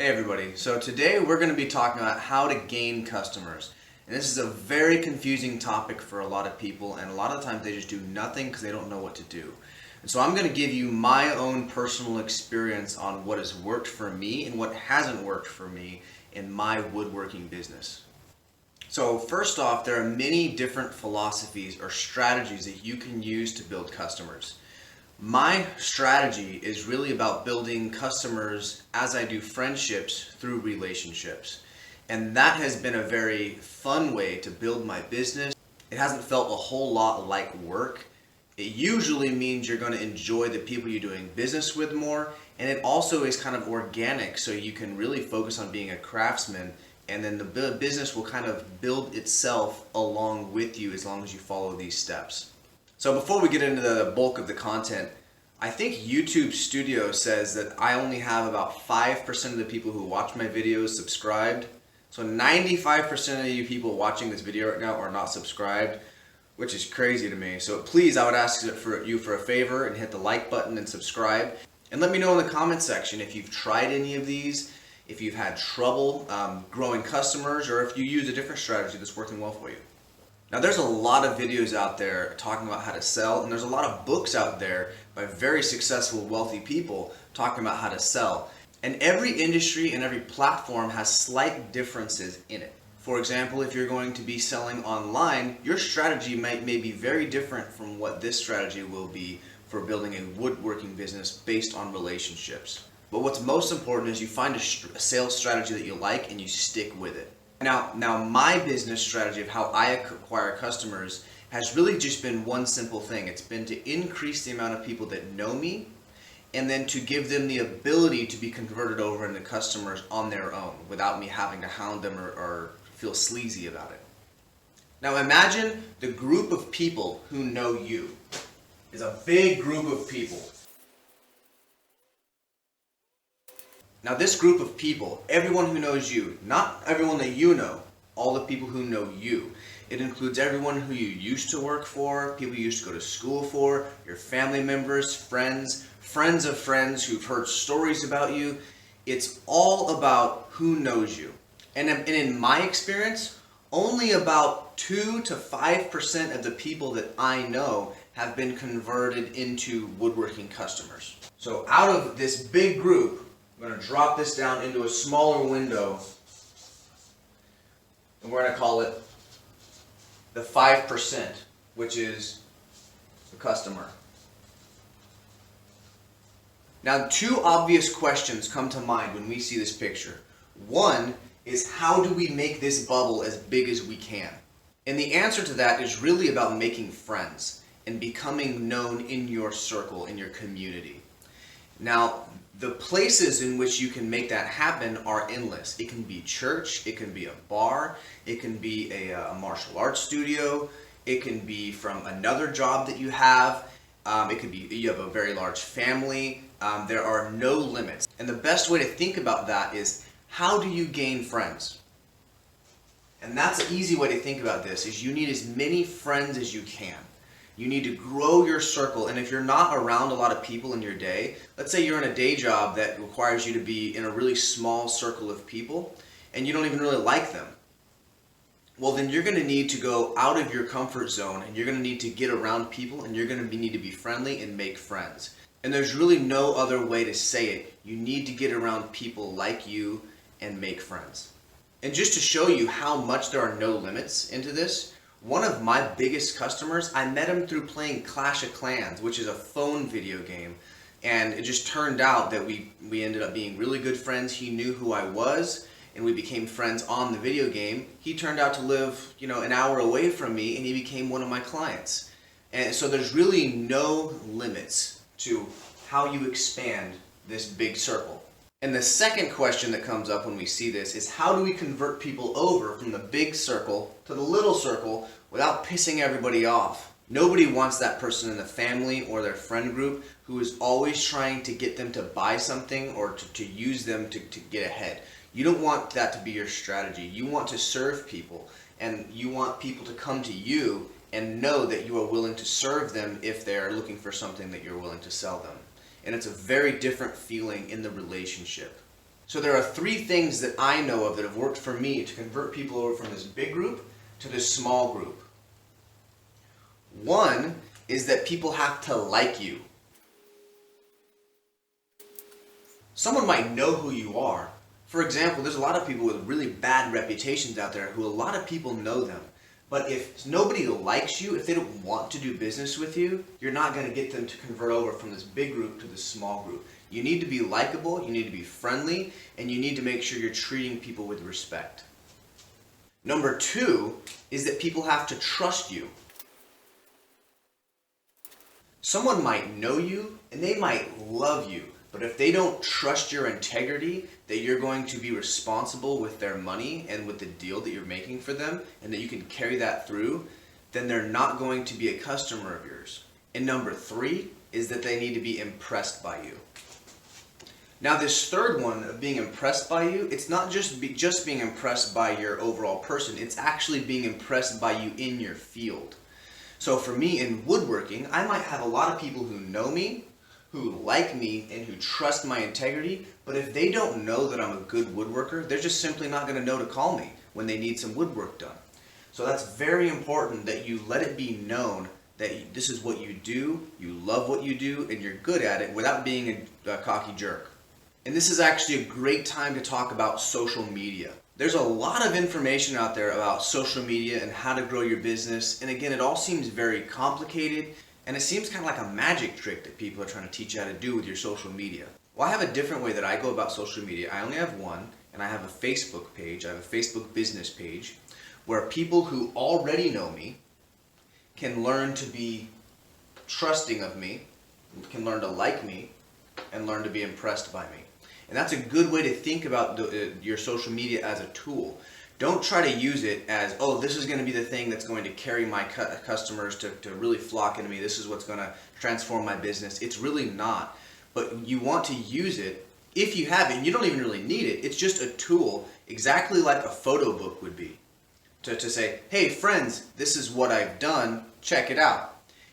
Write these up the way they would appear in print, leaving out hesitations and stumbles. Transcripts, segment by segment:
Hey everybody, so today we're going to be talking about how to gain customers. And this is a very confusing topic for a lot of people, and a lot of the times they just do nothing because they don't know what to do. And so I'm going to give you my own personal experience on what has worked for me and what hasn't worked for me in my woodworking business. So first off, there are many different philosophies or strategies that you can use to build customers. My strategy is really about building customers as I do friendships through relationships. And that has been a very fun way to build my business. It hasn't felt a whole lot like work. It usually means you're going to enjoy the people you're doing business with more, and it also is kind of organic, so you can really focus on being a craftsman, and then the business will kind of build itself along with you as long as you follow these steps. So before we get into the bulk of the content, I think YouTube Studio says that I only have about 5% of the people who watch my videos subscribed. So 95% of you people watching this video right now are not subscribed, which is crazy to me. So please, I would ask you for a favor and hit the like button and subscribe. And let me know in the comment section if you've tried any of these, if you've had trouble growing customers, or if you use a different strategy that's working well for you. Now there's a lot of videos out there talking about how to sell, and there's a lot of books out there by very successful, wealthy people talking about how to sell. And every industry and every platform has slight differences in it. For example, if you're going to be selling online, your strategy may be very different from what this strategy will be for building a woodworking business based on relationships. But what's most important is you find a sales strategy that you like and you stick with it. Now my business strategy of how I acquire customers has really just been one simple thing. It's been to increase the amount of people that know me, and then to give them the ability to be converted over into customers on their own without me having to hound them or feel sleazy about it. Now imagine the group of people who know you is a big group of people. Now this group of people, everyone who knows you, not everyone that you know, all the people who know you. It includes everyone who you used to work for, people you used to go to school for, your family members, friends of friends who've heard stories about you. It's all about who knows you. And in my experience, only about 2 to 5% of the people that I know have been converted into woodworking customers. So out of this big group, I'm going to drop this down into a smaller window, and we're going to call it the 5%, which is the customer. Now, two obvious questions come to mind when we see this picture. One is, how do we make this bubble as big as we can? And the answer to that is really about making friends and becoming known in your circle, in your community. Now, the places in which you can make that happen are endless. It can be church, it can be a bar, it can be a martial arts studio, it can be from another job that you have, it could be you have a very large family. There are no limits. And the best way to think about that is, how do you gain friends? And that's an easy way to think about this, is you need as many friends as you can. You need to grow your circle, and if you're not around a lot of people in your day, let's say you're in a day job that requires you to be in a really small circle of people, and you don't even really like them, well then you're going to need to go out of your comfort zone, and you're going to need to get around people, and you're going to need to be friendly and make friends. And there's really no other way to say it. You need to get around people like you and make friends. And just to show you how much there are no limits into this, one of my biggest customers, I met him through playing Clash of Clans, which is a phone video game. And it just turned out that we ended up being really good friends. He knew who I was, and we became friends on the video game. He turned out to live, an hour away from me, and he became one of my clients. And so there's really no limits to how you expand this big circle. And the second question that comes up when we see this is, how do we convert people over from the big circle to the little circle without pissing everybody off? Nobody wants that person in the family or their friend group who is always trying to get them to buy something or to use them to get ahead. You don't want that to be your strategy. You want to serve people, and you want people to come to you and know that you are willing to serve them if they're looking for something that you're willing to sell them. And it's a very different feeling in the relationship. So there are three things that I know of that have worked for me to convert people over from this big group to this small group. One is that people have to like you. Someone might know who you are. For example, there's a lot of people with really bad reputations out there who a lot of people know them. But if nobody likes you, if they don't want to do business with you, you're not going to get them to convert over from this big group to this small group. You need to be likable, you need to be friendly, and you need to make sure you're treating people with respect. Number two is that people have to trust you. Someone might know you and they might love you, but if they don't trust your integrity, that you're going to be responsible with their money and with the deal that you're making for them, and that you can carry that through, then they're not going to be a customer of yours. And number three is that they need to be impressed by you. Now this third one of being impressed by you, it's not just being impressed by your overall person, it's actually being impressed by you in your field. So for me in woodworking, I might have a lot of people who know me, who like me, and who trust my integrity, but if they don't know that I'm a good woodworker, they're just simply not going to know to call me when they need some woodwork done. So that's very important that you let it be known that this is what you do, you love what you do, and you're good at it without being a cocky jerk. And this is actually a great time to talk about social media. There's a lot of information out there about social media and how to grow your business, and again, it all seems very complicated, and it seems kind of like a magic trick that people are trying to teach you how to do with your social media. Well, I have a different way that I go about social media. I only have one, and I have a Facebook page. I have a Facebook business page where people who already know me can learn to be trusting of me, can learn to like me, and learn to be impressed by me. And that's a good way to think about your social media as a tool. Don't try to use it as, oh, this is going to be the thing that's going to carry my customers to really flock into me. This is what's going to transform my business. It's really not. But you want to use it. If you have it, and you don't even really need it, it's just a tool, exactly like a photo book would be. To say, hey friends, this is what I've done, check it out.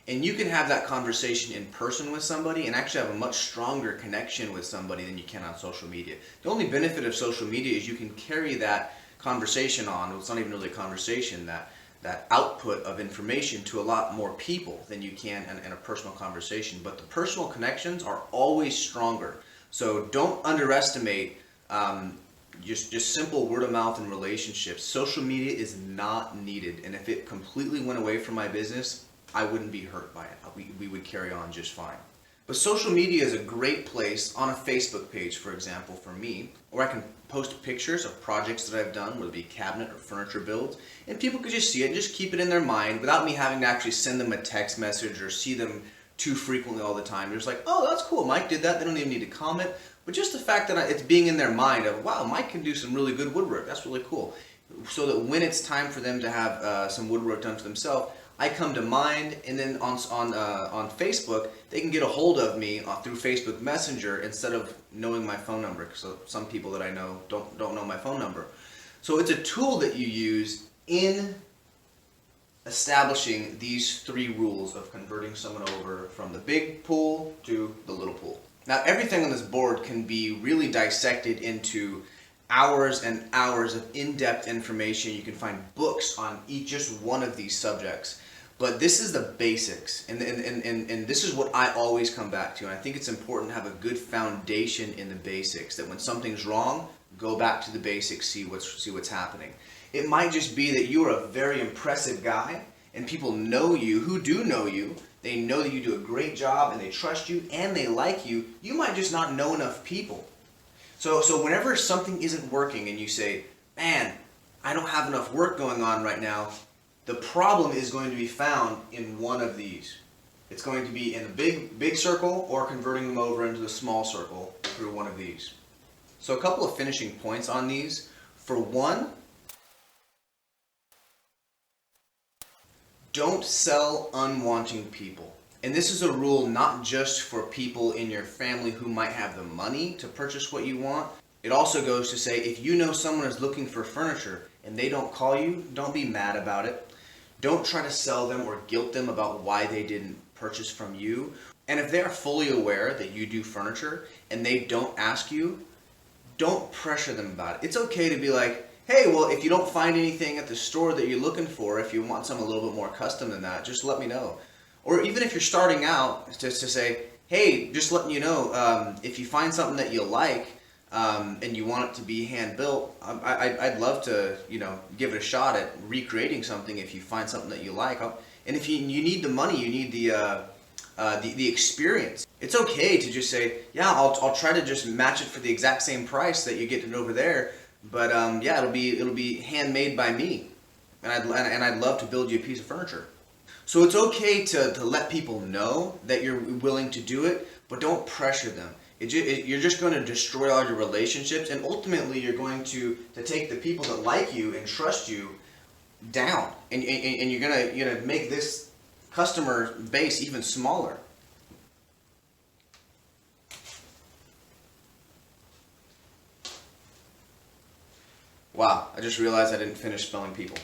And you can have that conversation in person with somebody and actually have a much stronger connection with somebody than you can on social media. The only benefit of social media is you can carry that conversation on, well, it's not even really a conversation, that output of information to a lot more people than you can in a personal conversation. But the personal connections are always stronger. So don't underestimate just simple word of mouth and relationships. Social media is not needed, and if it completely went away from my business, I wouldn't be hurt by it. We would carry on just fine. But social media is a great place on a Facebook page, for example, for me, where I can post pictures of projects that I've done, whether it be cabinet or furniture builds, and people could just see it and just keep it in their mind without me having to actually send them a text message or see them too frequently all the time. They're just like, oh, that's cool, Mike did that. They don't even need to comment. But just the fact that it's being in their mind of, wow, Mike can do some really good woodwork. That's really cool. So that when it's time for them to have some woodwork done for themselves, I come to mind, and then on Facebook, they can get a hold of me through Facebook Messenger instead of knowing my phone number, because some people that I know don't know my phone number. So it's a tool that you use in establishing these three rules of converting someone over from the big pool to the little pool. Now, everything on this board can be really dissected into hours and hours of in-depth information. You can find books on just one of these subjects. But this is the basics, and this is what I always come back to. And I think it's important to have a good foundation in the basics, that when something's wrong, go back to the basics, see what's happening. It might just be that you are a very impressive guy, and people know you, who do know you. They know that you do a great job, and they trust you, and they like you. You might just not know enough people. So whenever something isn't working and you say, man, I don't have enough work going on right now, the problem is going to be found in one of these. It's going to be in the big circle or converting them over into the small circle through one of these. So a couple of finishing points on these. For one, don't sell unwanting people. And this is a rule not just for people in your family who might have the money to purchase what you want. It also goes to say, if you know someone is looking for furniture and they don't call you, don't be mad about it. Don't try to sell them or guilt them about why they didn't purchase from you. And if they are fully aware that you do furniture and they don't ask you, don't pressure them about it. It's okay to be like, hey, well, if you don't find anything at the store that you're looking for, if you want something a little bit more custom than that, just let me know. Or even if you're starting out, just to say, hey, just letting you know, if you find something that you like and you want it to be hand built, I'd love to, give it a shot at recreating something if you find something that you like. And if you need the money, you need the experience. It's okay to just say, yeah, I'll try to just match it for the exact same price that you get it over there. But yeah, it'll be handmade by me, and I'd love to build you a piece of furniture. So it's okay to let people know that you're willing to do it, but don't pressure them. You're just going to destroy all your relationships, and ultimately you're going to take the people that like you and trust you down, and you're gonna make this customer base even smaller. Wow, I just realized I didn't finish spelling people.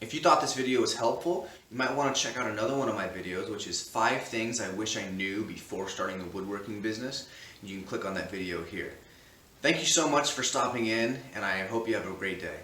If you thought this video was helpful, you might want to check out another one of my videos, which is 5 things I wish I knew before starting the woodworking business. You can click on that video here. Thank you so much for stopping in, and I hope you have a great day.